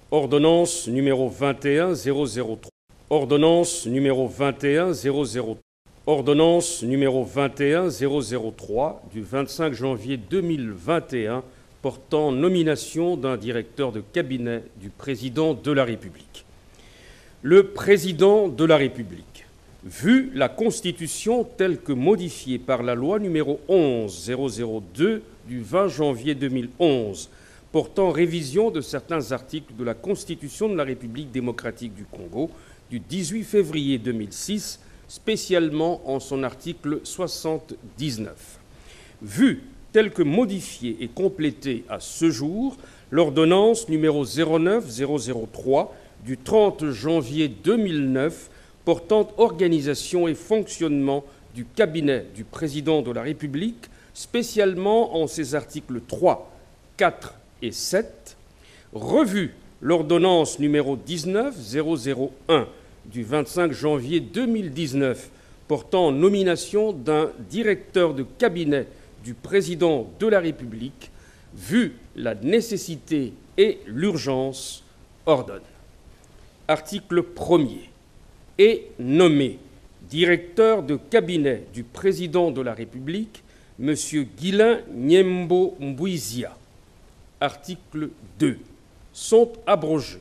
Ordonnance numéro 21-003. Ordonnance numéro 21-003. Ordonnance numéro 21-003 du 25 janvier 2021 portant nomination d'un directeur de cabinet du Président de la République. Le Président de la République, vu la Constitution telle que modifiée par la loi numéro 11-002 du 20 janvier 2011 portant révision de certains articles de la Constitution de la République démocratique du Congo du 18 février 2006, spécialement en son article 79. Vu telle que modifiée et complétée à ce jour, l'ordonnance numéro 09-003 du 30 janvier 2009 portant organisation et fonctionnement du cabinet du Président de la République, spécialement en ses articles 3, 4 et 7, revue l'ordonnance numéro 19-001 du 25 janvier 2019 portant nomination d'un directeur de cabinet du Président de la République, vu la nécessité et l'urgence, ordonne. Article 1er. Est nommé directeur de cabinet du Président de la République, M. Guilain Nyembo Mbouizia. Article 2. Sont abrogées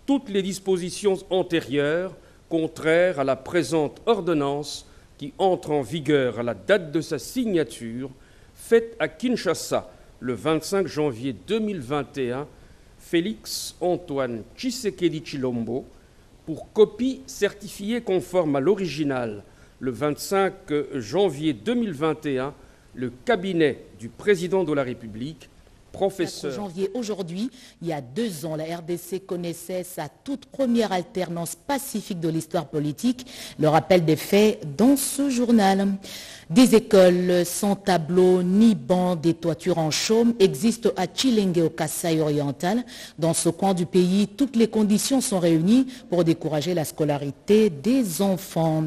toutes les dispositions antérieures contraires à la présente ordonnance qui entre en vigueur à la date de sa signature, faite à Kinshasa le 25 janvier 2021, Félix Antoine Tshisekedi Tshilombo, pour copie certifiée conforme à l'original le 25 janvier 2021, le cabinet du Président de la République, professeur. 4 janvier aujourd'hui, il y a 2 ans, la RDC connaissait sa toute première alternance pacifique de l'histoire politique. Le rappel des faits dans ce journal. Des écoles sans tableau ni banc, des toitures en chaume existent à Tshilenge au Kasaï oriental. Dans ce coin du pays, toutes les conditions sont réunies pour décourager la scolarité des enfants.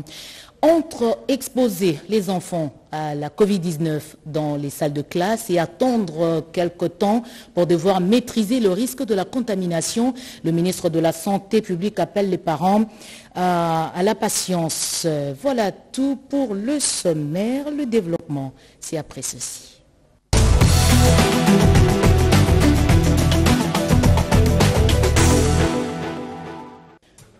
Entre exposer les enfants à la Covid-19 dans les salles de classe et attendre quelque temps pour devoir maîtriser le risque de la contamination, le ministre de la Santé publique appelle les parents à la patience. Voilà tout pour le sommaire. Le développement, c'est après ceci.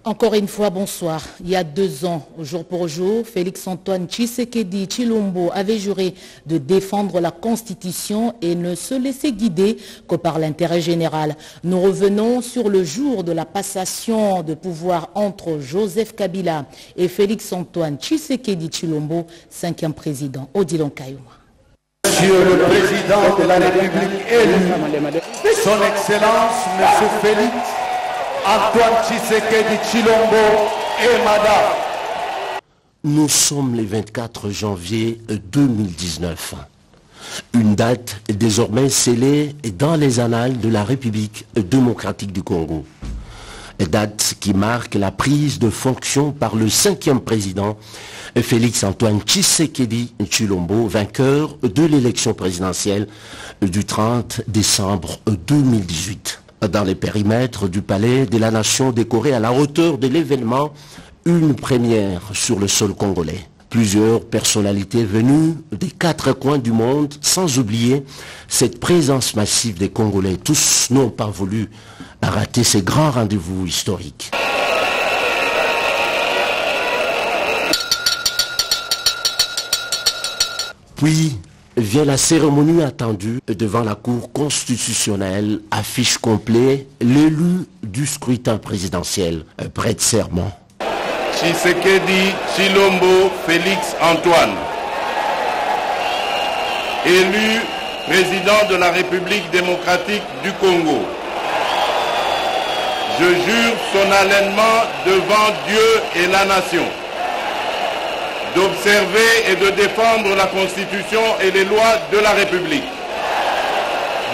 Encore une fois, bonsoir. Il y a 2 ans, jour pour jour, Félix Antoine Tshisekedi Tshilombo avait juré de défendre la Constitution et ne se laisser guider que par l'intérêt général. Nous revenons sur le jour de la passation de pouvoir entre Joseph Kabila et Félix Antoine Tshisekedi Tshilombo, 5e président. Odilon Kayuma. Monsieur le Président de la République élu, Son Excellence, Monsieur Félix Antoine Tshisekedi Tshilombo et Madame. Nous sommes le 24 janvier 2019. Une date désormais scellée dans les annales de la République démocratique du Congo. Date qui marque la prise de fonction par le 5e président Félix Antoine Tshisekedi Tshilombo, vainqueur de l'élection présidentielle du 30 décembre 2018. Dans les périmètres du Palais de la Nation décoré à la hauteur de l'événement, une première sur le sol congolais. Plusieurs personnalités venues des 4 coins du monde, sans oublier cette présence massive des Congolais. Tous n'ont pas voulu rater ces grands rendez-vous historiques. Puis vient la cérémonie attendue devant la Cour constitutionnelle, affiche complet l'élu du scrutin présidentiel, prête serment. Tshisekedi Tshilombo Félix Antoine, élu président de la République démocratique du Congo. Je jure solennellement devant Dieu et la nation d'observer et de défendre la Constitution et les lois de la République,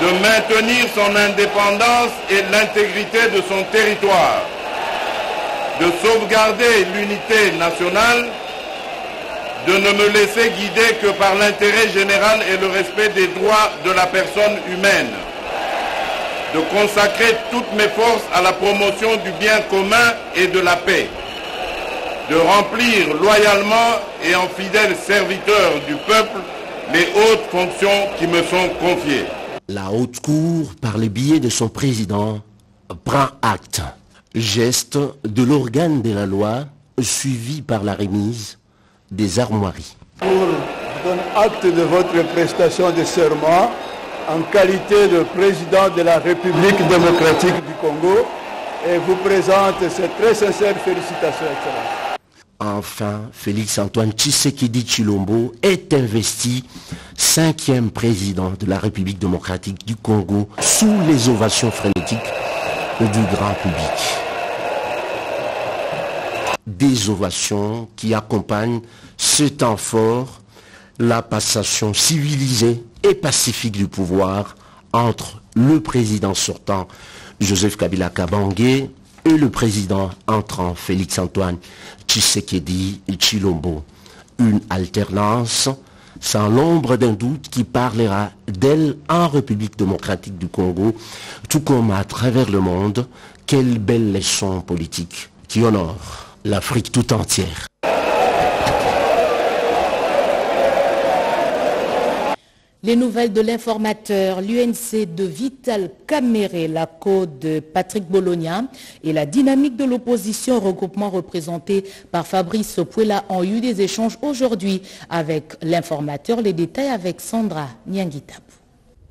de maintenir son indépendance et l'intégrité de son territoire, de sauvegarder l'unité nationale, de ne me laisser guider que par l'intérêt général et le respect des droits de la personne humaine, de consacrer toutes mes forces à la promotion du bien commun et de la paix, de remplir loyalement et en fidèle serviteur du peuple les hautes fonctions qui me sont confiées. La haute cour, par le biais de son président, prend acte, geste de l'organe de la loi, suivi par la remise des armoiries. Pour donner acte de votre prestation de serment en qualité de président de la République démocratique du Congo et vous présente ces très sincères félicitations, Excellence. Enfin, Félix-Antoine Tshisekedi Tshilombo est investi 5e président de la République démocratique du Congo sous les ovations frénétiques du grand public. Des ovations qui accompagnent ce temps fort, la passation civilisée et pacifique du pouvoir entre le président sortant Joseph Kabila Kabange et le président entrant Félix-Antoine Tshisekedi Tshilombo. Une alternance sans l'ombre d'un doute qui parlera d'elle en République démocratique du Congo, tout comme à travers le monde. Quelle belle leçon politique qui honore l'Afrique tout entière. Les nouvelles de l'informateur, l'UNC de Vital Kamerhe, la code de Patrick Bologna et la dynamique de l'opposition, regroupement représenté par Fabrice Puela, ont eu des échanges aujourd'hui avec l'informateur. Les détails avec Sandra Nyangitap.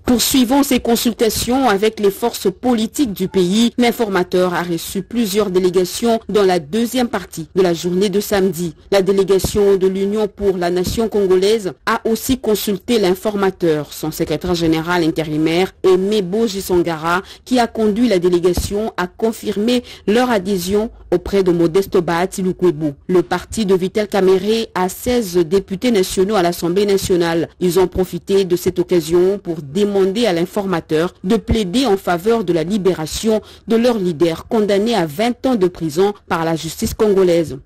Poursuivant ses consultations avec les forces politiques du pays, l'informateur a reçu plusieurs délégations dans la deuxième partie de la journée de samedi. La délégation de l'Union pour la nation congolaise a aussi consulté l'informateur, son secrétaire général intérimaire Aimé Boji-Songara, qui a conduit la délégation à confirmer leur adhésion auprès de Modeste Bahati Lukwebo. Le parti de Vital Kamerhe a 16 députés nationaux à l'Assemblée nationale. Ils ont profité de cette occasion pour demander à l'informateur de plaider en faveur de la libération de leur leader condamné à 20 ans de prison par la justice congolaise.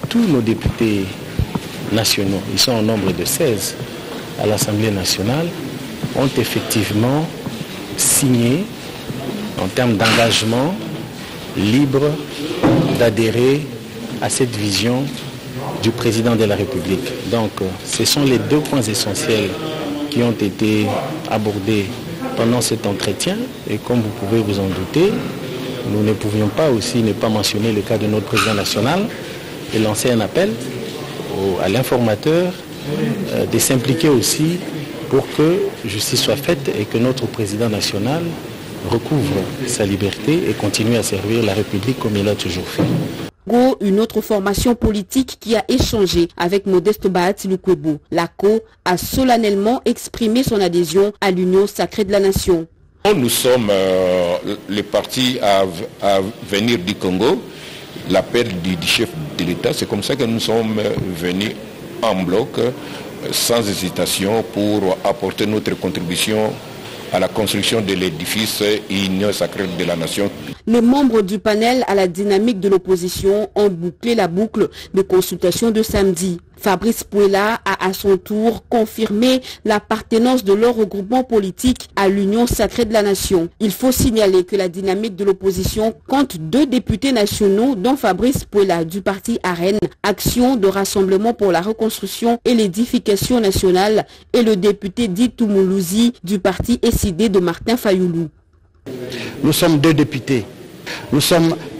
Tous nos députés nationaux, ils sont au nombre de 16 à l'Assemblée nationale, ont effectivement signé en termes d'engagement libre d'adhérer à cette vision du président de la République. Donc ce sont les deux points essentiels qui ont été abordés pendant cet entretien et comme vous pouvez vous en douter, nous ne pouvions pas aussi ne pas mentionner le cas de notre président national et lancer un appel à l'informateur de s'impliquer aussi pour que justice soit faite et que notre président national recouvre sa liberté et continue à servir la République comme il a toujours fait. Une autre formation politique qui a échangé avec Modeste Bahati Lukwebo. L'ACO a solennellement exprimé son adhésion à l'Union sacrée de la nation. Nous sommes les partis à venir du Congo, l'appel du chef de l'État, c'est comme ça que nous sommes venus en bloc, sans hésitation, pour apporter notre contribution à la construction de l'édifice Union sacrée de la nation. Les membres du panel à la dynamique de l'opposition ont bouclé la boucle de consultation de samedi. Fabrice Puela a à son tour confirmé l'appartenance de leur regroupement politique à l'Union sacrée de la nation. Il faut signaler que la dynamique de l'opposition compte 2 députés nationaux, dont Fabrice Puela du parti AREN, Action de Rassemblement pour la Reconstruction et l'Édification nationale, et le député Ditou Moulouzi du parti SID de Martin Fayoulou. Nous sommes 2 députés. Il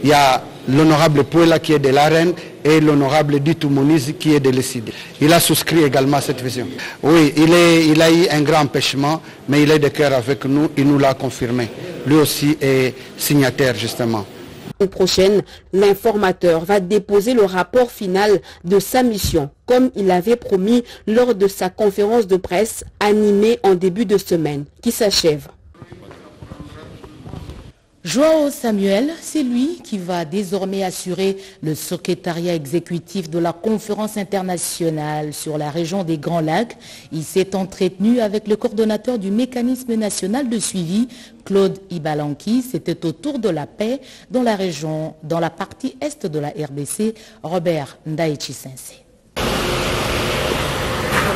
y a l'honorable Puela qui est de l'AREN et l'honorable Ditou Moulouzi qui est de l'ECD. Il a souscrit également à cette vision. Oui, il a eu un grand empêchement, mais il est de cœur avec nous, il nous l'a confirmé. Lui aussi est signataire justement. La prochaine, l'informateur va déposer le rapport final de sa mission, comme il l'avait promis lors de sa conférence de presse animée en début de semaine, qui s'achève. Joao Samuel, c'est lui qui va désormais assurer le secrétariat exécutif de la conférence internationale sur la région des Grands Lacs. Il s'est entretenu avec le coordonnateur du mécanisme national de suivi, Claude Ibalanki. C'était autour de la paix dans la région, dans la partie est de la RDC, Robert Ndaïchi Sensé.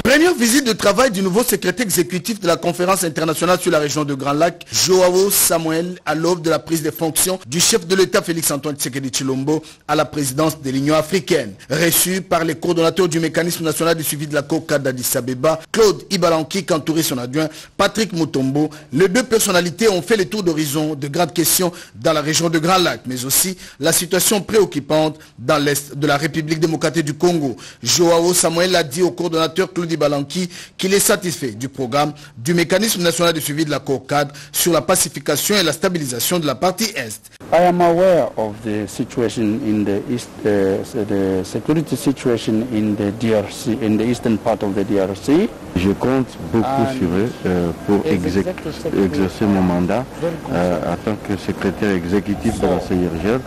Première visite de travail du nouveau secrétaire exécutif de la conférence internationale sur la région de Grand Lac, Joao Samuel, à l'aube de la prise de fonctions du chef de l'État Félix-Antoine Tshisekedi Tshilombo à la présidence de l'Union africaine. Reçu par les coordonnateurs du mécanisme national de suivi de la COCAD d'Addis Abeba, Claude Ibalanki, entouré son adjoint Patrick Mutombo, les deux personnalités ont fait le tour d'horizon de grandes questions dans la région de Grand Lac, mais aussi la situation préoccupante dans l'est de la République démocratique du Congo. Joao Samuel a dit au coordonnateur Claude Ibalanki qu'il est satisfait du programme du mécanisme national de suivi de la COCAD sur la pacification et la stabilisation de la partie Est. I am aware of the situation in the east, the security situation in the DRC, in the eastern part of the DRC. Je compte beaucoup sur eux pour exercer mon mandat en tant que secrétaire exécutif de la CIRGL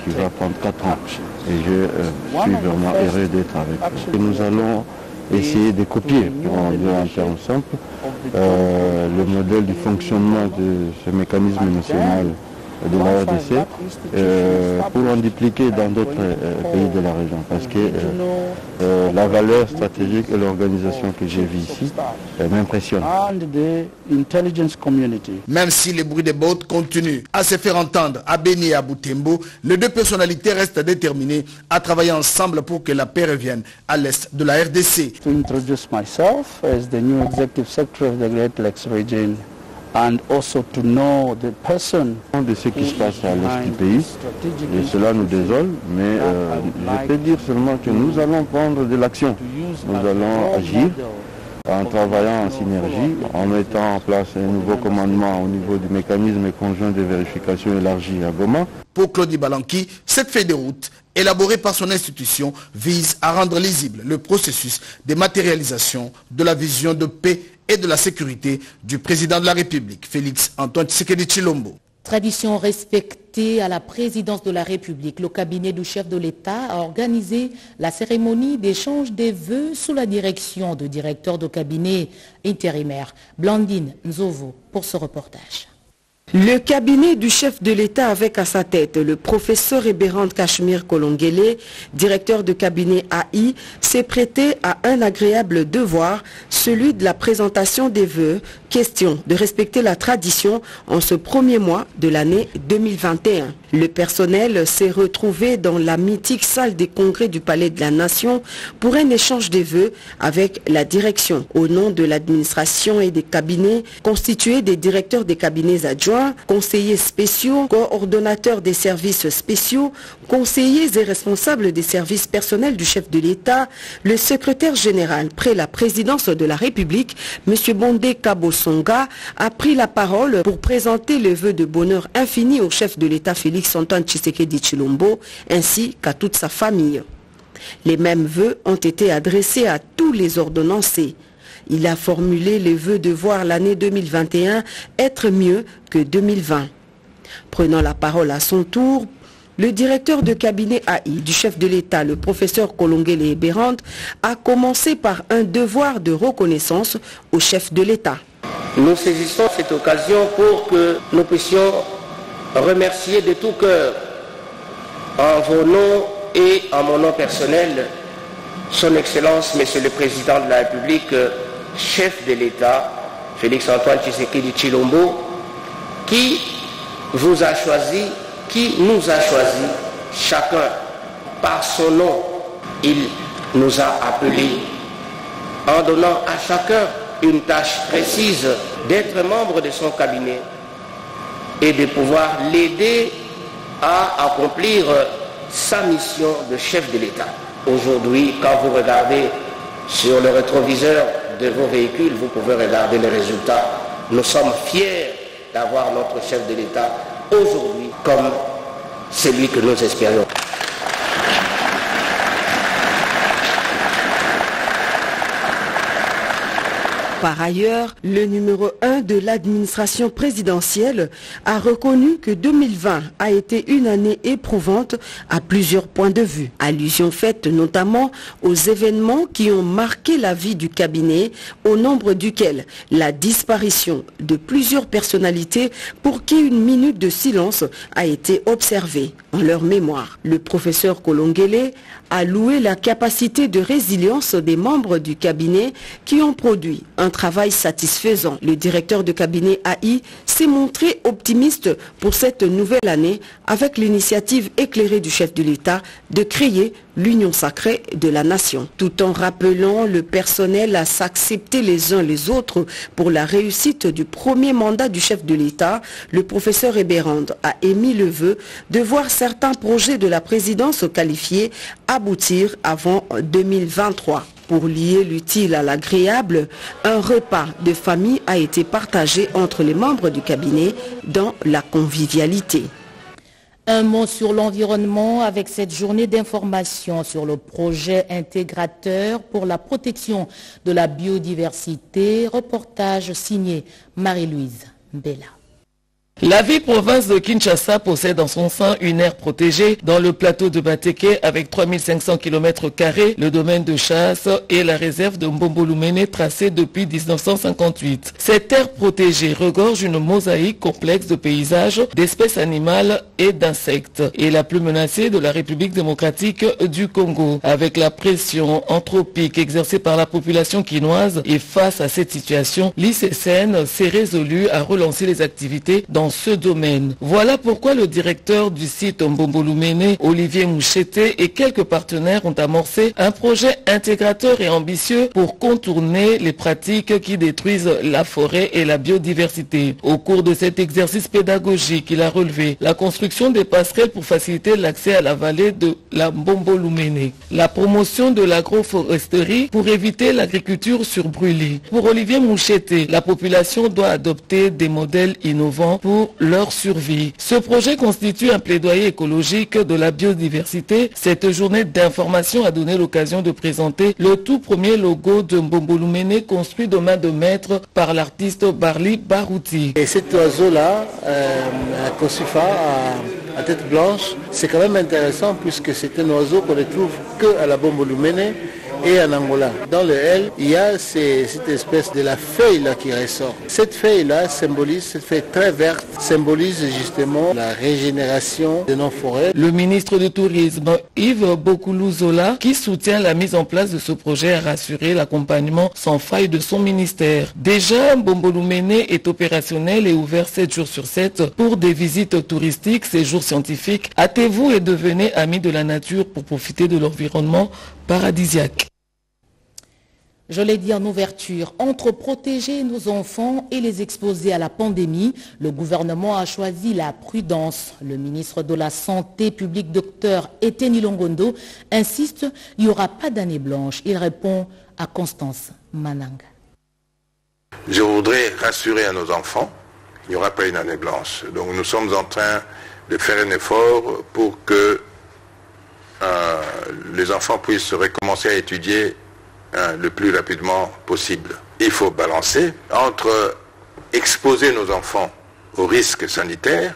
qui va prendre 4 ans. Et je suis vraiment heureux d'être avec eux. Et nous allons essayer de copier, pour en dire en termes simples, le modèle du fonctionnement de ce mécanisme national de la RDC pour en dupliquer dans d'autres pays de la région, parce que la valeur stratégique et l'organisation que j'ai vue ici m'impressionnent. Même si les bruits des bottes continuent à se faire entendre à Beni et à Butembo, les deux personnalités restent déterminées à travailler ensemble pour que la paix revienne à l'est de la RDC. To introduce myself as the new executive secretary of the Great Lakes region. And also to know the person de ce qui se passe à l'est du pays, et cela nous désole, mais je peux dire seulement que nous allons prendre de l'action. Nous allons agir en travaillant en synergie, en mettant en place un nouveau commandement au niveau du mécanisme conjoint de vérification élargi à Goma. Pour Claude Ibalanki, cette feuille de route élaborée par son institution vise à rendre lisible le processus de matérialisation de la vision de paix et de la sécurité du président de la République, Félix-Antoine Tshisekedi Tshilombo. Tradition respectée à la présidence de la République, le cabinet du chef de l'État a organisé la cérémonie d'échange des vœux sous la direction de directeur de cabinet intérimaire. Blandine Nzovo pour ce reportage. Le cabinet du chef de l'État avec à sa tête le professeur Ebérand Cachemire Kolongele, directeur de cabinet AI, s'est prêté à un agréable devoir, celui de la présentation des vœux, question de respecter la tradition en ce premier mois de l'année 2021. Le personnel s'est retrouvé dans la mythique salle des congrès du Palais de la Nation pour un échange des vœux avec la direction. Au nom de l'administration et des cabinets, constitués des directeurs des cabinets adjoints, conseillers spéciaux, coordonnateurs des services spéciaux, conseillers et responsables des services personnels du chef de l'État, le secrétaire général près la présidence de la République, M. Bondé Kabosonga, a pris la parole pour présenter le vœu de bonheur infini au chef de l'État Félix-Antoine Tshisekedi Tshilombo ainsi qu'à toute sa famille. Les mêmes vœux ont été adressés à tous les ordonnancés. Il a formulé les vœux de voir l'année 2021 être mieux que 2020. Prenant la parole à son tour, le directeur de cabinet AI du chef de l'État, le professeur Kolongele Ebérand, a commencé par un devoir de reconnaissance au chef de l'État. Nous saisissons cette occasion pour que nous puissions remercier de tout cœur, en vos noms et en mon nom personnel, Son Excellence, Monsieur le Président de la République, chef de l'État, Félix-Antoine Tshisekedi Tshilombo, qui vous a choisi, qui nous a choisi, chacun par son nom. Il nous a appelés en donnant à chacun une tâche précise d'être membre de son cabinet et de pouvoir l'aider à accomplir sa mission de chef de l'État. Aujourd'hui, quand vous regardez sur le rétroviseur de vos véhicules, vous pouvez regarder les résultats. Nous sommes fiers d'avoir notre chef de l'État aujourd'hui comme celui que nous espérions. Par ailleurs, le numéro 1 de l'administration présidentielle a reconnu que 2020 a été une année éprouvante à plusieurs points de vue. Allusion faite notamment aux événements qui ont marqué la vie du cabinet, au nombre duquel la disparition de plusieurs personnalités pour qui une minute de silence a été observée en leur mémoire. Le professeur Kolongele a loué la capacité de résilience des membres du cabinet qui ont produit un travail satisfaisant. Le directeur de cabinet AI s'est montré optimiste pour cette nouvelle année avec l'initiative éclairée du chef de l'État de créer l'union sacrée de la nation. Tout en rappelant le personnel à s'accepter les uns les autres pour la réussite du premier mandat du chef de l'État, le professeur Eberand a émis le vœu de voir certains projets de la présidence qualifiés aboutir avant 2023. Pour lier l'utile à l'agréable, un repas de famille a été partagé entre les membres du cabinet dans la convivialité. Un mot sur l'environnement avec cette journée d'information sur le projet intégrateur pour la protection de la biodiversité. Reportage signé Marie-Louise Mbella. La ville-province de Kinshasa possède en son sein une aire protégée dans le plateau de Bateke avec 3500 km², le domaine de chasse et la réserve de Mbombolumene tracée depuis 1958. Cette aire protégée regorge une mosaïque complexe de paysages, d'espèces animales et d'insectes, et la plus menacée de la République démocratique du Congo. Avec la pression anthropique exercée par la population quinoise et face à cette situation, l'ICCN s'est résolu à relancer les activités dans ce domaine. Voilà pourquoi le directeur du site Mbombolumene, Olivier Mouchete, et quelques partenaires ont amorcé un projet intégrateur et ambitieux pour contourner les pratiques qui détruisent la forêt et la biodiversité. Au cours de cet exercice pédagogique, il a relevé la construction des passerelles pour faciliter l'accès à la vallée de la Mbombolumene, la promotion de l'agroforesterie pour éviter l'agriculture sur brûlis. Pour Olivier Mouchete, la population doit adopter des modèles innovants pour leur survie. Ce projet constitue un plaidoyer écologique de la biodiversité. Cette journée d'information a donné l'occasion de présenter le tout premier logo de Mbombolumene construit de main de maître par l'artiste Barli Barouti. Et cet oiseau-là, Kosifa, à tête blanche, c'est quand même intéressant puisque c'est un oiseau qu'on ne trouve que à la Mbombolumene et en Angola. Dans le L, il y a cette espèce de la feuille là qui ressort. Cette feuille là symbolise, cette feuille très verte, symbolise justement la régénération de nos forêts. Le ministre du Tourisme, Yves Bokoulou-Zola, qui soutient la mise en place de ce projet, a rassuré l'accompagnement sans faille de son ministère. Déjà, Mbombolumene est opérationnel et ouvert 7 jours sur 7 pour des visites touristiques, séjours scientifiques. Hâtez-vous et devenez amis de la nature pour profiter de l'environnement paradisiaque. Je l'ai dit en ouverture, entre protéger nos enfants et les exposer à la pandémie, le gouvernement a choisi la prudence. Le ministre de la Santé publique, Dr Eteni Longondo, insiste, il n'y aura pas d'année blanche. Il répond à Constance Mananga. Je voudrais rassurer à nos enfants, il n'y aura pas une année blanche. Donc nous sommes en train de faire un effort pour que les enfants puissent recommencer à étudier le plus rapidement possible. Il faut balancer entre exposer nos enfants aux risques sanitaires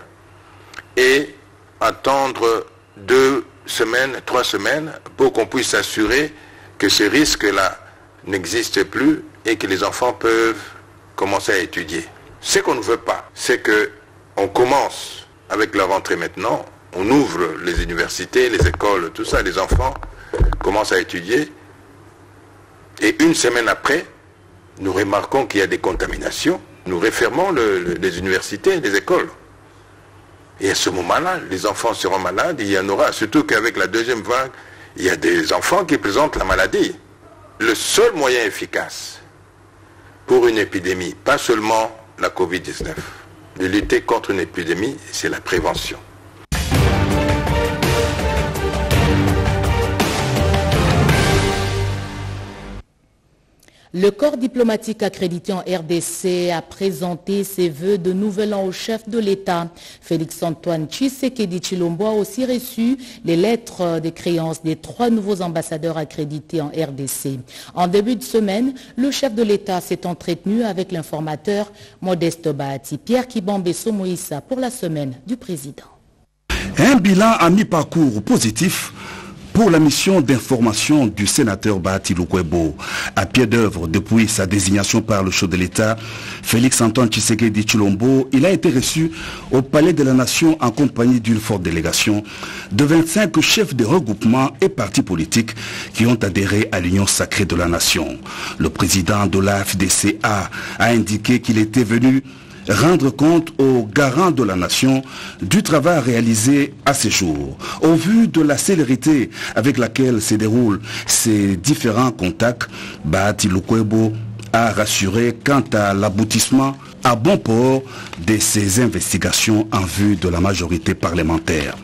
et attendre 2 semaines, 3 semaines pour qu'on puisse s'assurer que ces risques-là n'existent plus et que les enfants peuvent commencer à étudier. Ce qu'on ne veut pas, c'est qu'on commence avec la rentrée maintenant, on ouvre les universités, les écoles, tout ça, les enfants commencent à étudier. Et 1 semaine après, nous remarquons qu'il y a des contaminations. Nous refermons les universités, les écoles. Et à ce moment-là, les enfants seront malades. Il y en aura, surtout qu'avec la 2e vague, il y a des enfants qui présentent la maladie. Le seul moyen efficace pour une épidémie, pas seulement la Covid-19, de lutter contre une épidémie, c'est la prévention. Le corps diplomatique accrédité en RDC a présenté ses vœux de nouvel an au chef de l'État. Félix-Antoine Tshisekedi Tshilombo a aussi reçu les lettres de créance des 3 nouveaux ambassadeurs accrédités en RDC. En début de semaine, le chef de l'État s'est entretenu avec l'informateur Modeste Bahati. Pierre Kibambeso Moïsa pour la semaine du président. Un bilan à mi-parcours positif pour la mission d'information du sénateur Bahati Lukwebo. À pied d'œuvre depuis sa désignation par le chef de l'État, Félix-Antoine Tshisekedi Tshilombo, il a été reçu au Palais de la Nation en compagnie d'une forte délégation de 25 chefs de regroupements et partis politiques qui ont adhéré à l'Union sacrée de la Nation. Le président de la FDCA a indiqué qu'il était venu rendre compte aux garants de la nation du travail réalisé à ces jours. Au vu de la célérité avec laquelle se déroulent ces différents contacts, Bahati Lukwebo a rassuré quant à l'aboutissement à bon port de ces investigations en vue de la majorité parlementaire.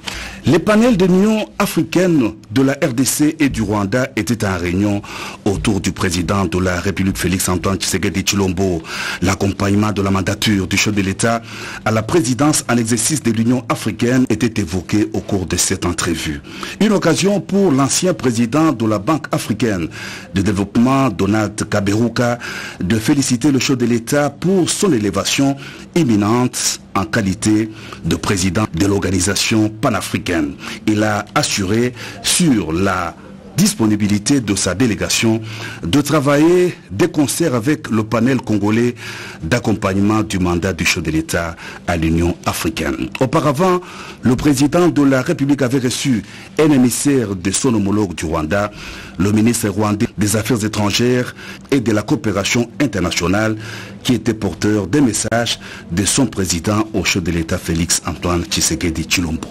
Les panels de l'Union africaine, de la RDC et du Rwanda étaient en réunion autour du président de la République Félix-Antoine Tshisekedi Tshilombo. L'accompagnement de la mandature du chef de l'État à la présidence en exercice de l'Union africaine était évoqué au cours de cette entrevue. Une occasion pour l'ancien président de la Banque africaine de développement, Donald Kaberuka, de féliciter le chef de l'État pour son élévation imminente en qualité de président de l'organisation panafricaine. Il a assuré sur la disponibilité de sa délégation de travailler de concert avec le panel congolais d'accompagnement du mandat du chef de l'État à l'Union africaine. Auparavant, le président de la République avait reçu un émissaire de son homologue du Rwanda, le ministre rwandais des Affaires étrangères et de la coopération internationale, qui était porteur des messages de son président au chef de l'État Félix-Antoine Tshisekedi Tshilombo.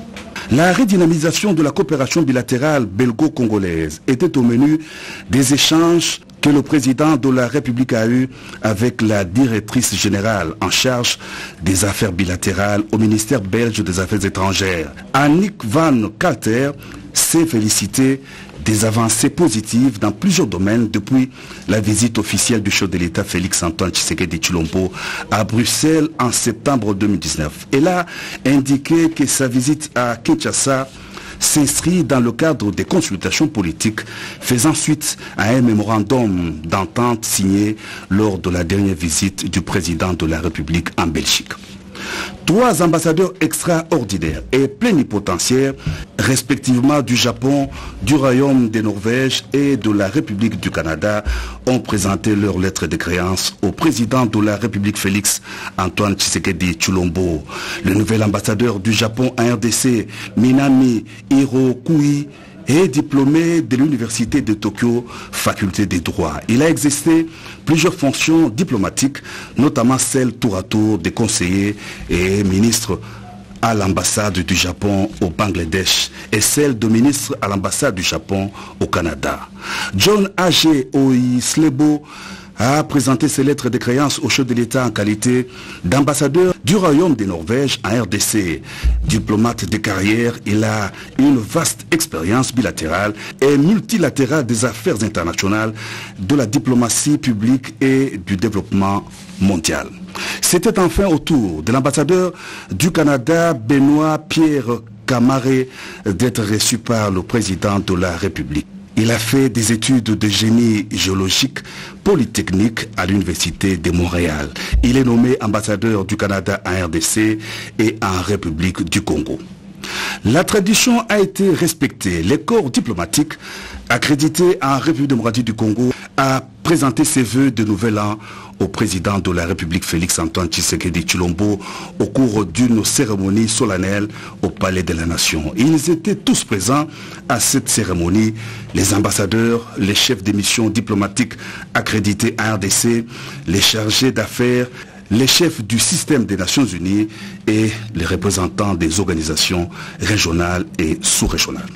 La redynamisation de la coopération bilatérale belgo-congolaise était au menu des échanges que le président de la République a eu avec la directrice générale en charge des affaires bilatérales au ministère belge des Affaires étrangères. Annick Van Kalter s'est félicitée des avancées positives dans plusieurs domaines depuis la visite officielle du chef de l'État Félix-Antoine Tshisekedi Tshilombo à Bruxelles en septembre 2019. Elle a indiqué que sa visite à Kinshasa s'inscrit dans le cadre des consultations politiques faisant suite à un mémorandum d'entente signé lors de la dernière visite du président de la République en Belgique. 3 ambassadeurs extraordinaires et plénipotentiaires, respectivement du Japon, du Royaume de Norvège et de la République du Canada, ont présenté leur lettre de créance au président de la République Félix-Antoine Tshisekedi Tshilombo. Le nouvel ambassadeur du Japon à RDC, Minami Hirokui, est diplômé de l'Université de Tokyo, faculté des droits. Il a exercé plusieurs fonctions diplomatiques, notamment celle tour à tour de conseiller et ministre à l'ambassade du Japon au Bangladesh et celle de ministre à l'ambassade du Japon au Canada. John A.G. Oislebo a présenté ses lettres de créance au chef de l'État en qualité d'ambassadeur du Royaume de Norvège en RDC. Diplomate de carrière, il a une vaste expérience bilatérale et multilatérale des affaires internationales, de la diplomatie publique et du développement mondial. C'était enfin au tour de l'ambassadeur du Canada, Benoît Pierre Camaré, d'être reçu par le président de la République. Il a fait des études de génie géologique polytechnique à l'Université de Montréal. Il est nommé ambassadeur du Canada en RDC et en République du Congo. La tradition a été respectée. Les corps diplomatiques accrédités en République démocratique du Congo a présenté ses vœux de nouvel an au président de la République Félix-Antoine Tshisekedi Tshilombo au cours d'une cérémonie solennelle au Palais de la Nation. Ils étaient tous présents à cette cérémonie, les ambassadeurs, les chefs des missions diplomatiques accrédités à RDC, les chargés d'affaires, les chefs du système des Nations Unies et les représentants des organisations régionales et sous-régionales.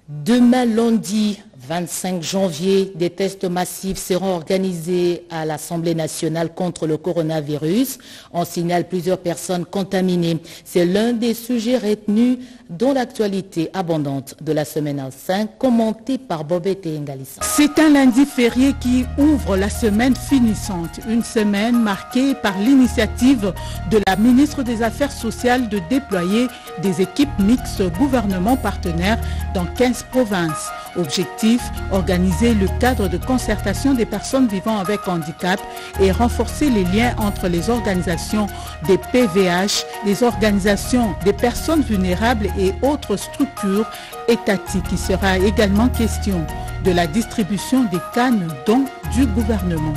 Demain lundi 25 janvier, des tests massifs seront organisés à l'Assemblée nationale contre le coronavirus. On signale plusieurs personnes contaminées. C'est l'un des sujets retenus dans l'actualité abondante de la semaine en 5, commentée par Bobette Ngalissa. C'est un lundi férié qui ouvre la semaine finissante. Une semaine marquée par l'initiative de la ministre des Affaires sociales de déployer des équipes mixtes gouvernement partenaires dans 15 provinces. Objectif, organiser le cadre de concertation des personnes vivant avec handicap et renforcer les liens entre les organisations des PVH, les organisations des personnes vulnérables et autres structures étatiques. Il sera également question de la distribution des cannes dons du gouvernement.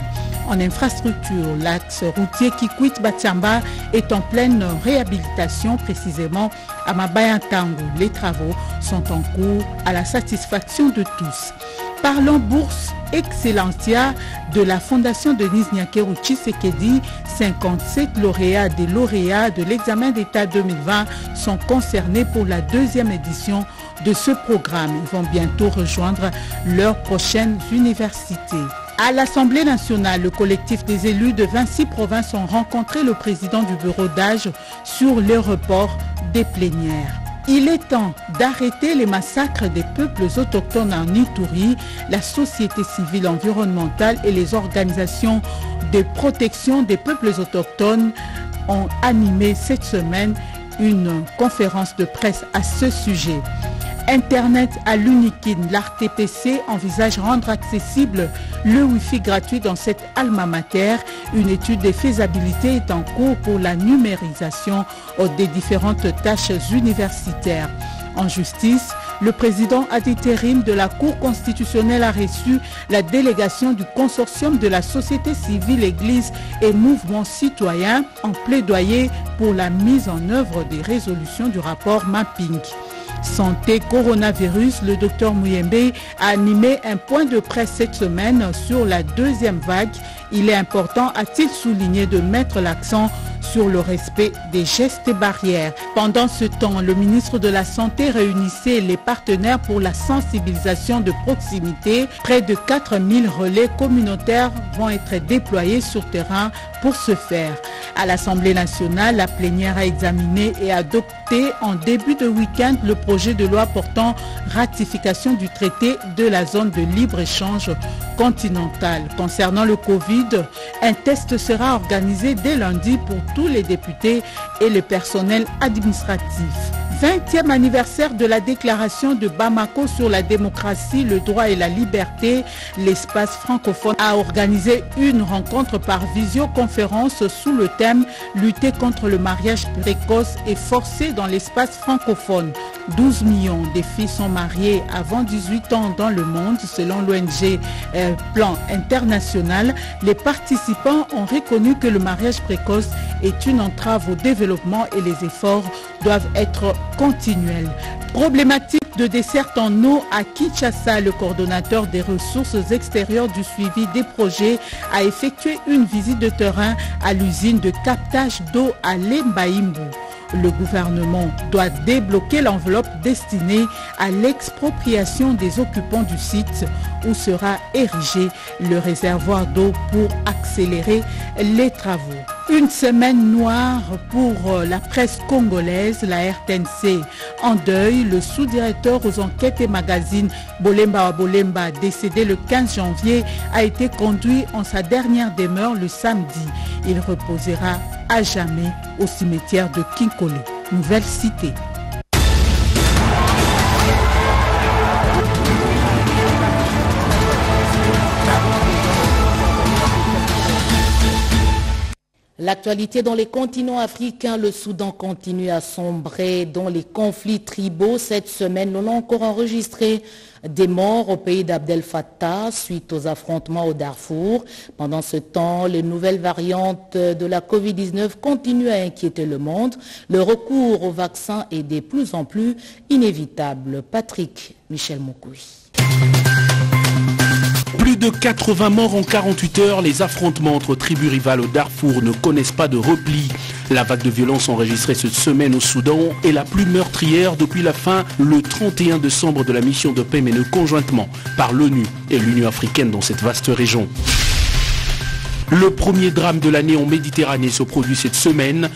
En infrastructure, l'axe routier Kikwit-Batiamba est en pleine réhabilitation, précisément à Mabaya-Tango. Les travaux sont en cours à la satisfaction de tous. Parlons bourse Excellentia de la Fondation Denise Nyakeru Tshisekedi. 57 lauréats des lauréats de l'examen d'État 2020 sont concernés pour la deuxième édition de ce programme. Ils vont bientôt rejoindre leurs prochaines universités. À l'Assemblée nationale, le collectif des élus de 26 provinces ont rencontré le président du bureau d'âge sur les reports des plénières. Il est temps d'arrêter les massacres des peuples autochtones en Ituri. La société civile environnementale et les organisations de protection des peuples autochtones ont animé cette semaine une conférence de presse à ce sujet. Internet à l'Unikine, l'ARTPC envisage rendre accessible le Wi-Fi gratuit dans cette alma mater. Une étude de faisabilité est en cours pour la numérisation des différentes tâches universitaires. En justice, le président ad intérim de la Cour constitutionnelle a reçu la délégation du consortium de la société civile, église et mouvements citoyens en plaidoyer pour la mise en œuvre des résolutions du rapport Mapping. Santé coronavirus, le docteur Mouyembe a animé un point de presse cette semaine sur la deuxième vague. Il est important, a-t-il souligné, de mettre l'accent sur le respect des gestes barrières. Pendant ce temps, le ministre de la Santé réunissait les partenaires pour la sensibilisation de proximité. Près de 4000 relais communautaires vont être déployés sur terrain pour ce faire. À l'Assemblée nationale, la plénière a examiné et adopté en début de week-end le projet de loi portant ratification du traité de la zone de libre-échange continentale. Concernant le Covid, un test sera organisé dès lundi pour tous les députés et le personnel administratif. 20e anniversaire de la déclaration de Bamako sur la démocratie, le droit et la liberté. L'espace francophone a organisé une rencontre par visioconférence sous le thème « Lutter contre le mariage précoce et forcé dans l'espace francophone ». 12 millions de filles sont mariées avant 18 ans dans le monde, selon l'ONG Plan International. Les participants ont reconnu que le mariage précoce est une entrave au développement et les efforts doivent être continuels. Problématique de desserte en eau à Kinshasa, le coordonnateur des ressources extérieures du suivi des projets a effectué une visite de terrain à l'usine de captage d'eau à Lembaïmbou. Le gouvernement doit débloquer l'enveloppe destinée à l'expropriation des occupants du site où sera érigé le réservoir d'eau pour accélérer les travaux. Une semaine noire pour la presse congolaise, la RTNC en deuil. Le sous-directeur aux enquêtes et magazines Bolemba Bolemba, décédé le 15 janvier, a été conduit en sa dernière demeure le samedi. Il reposera à jamais au cimetière de Kinkole, Nouvelle Cité. L'actualité dans les continents africains, le Soudan continue à sombrer dans les conflits tribaux. Cette semaine, on a encore enregistré des morts au pays d'Abdel Fattah suite aux affrontements au Darfour. Pendant ce temps, les nouvelles variantes de la Covid-19 continuent à inquiéter le monde. Le recours au vaccin est de plus en plus inévitable. Patrick Michel Moukoui. Plus de 80 morts en 48 heures, les affrontements entre tribus rivales au Darfour ne connaissent pas de repli. La vague de violence enregistrée cette semaine au Soudan est la plus meurtrière depuis la fin le 31 décembre de la mission de paix menée conjointement par l'ONU et l'Union africaine dans cette vaste région. Le premier drame de l'année en Méditerranée se produit cette semaine.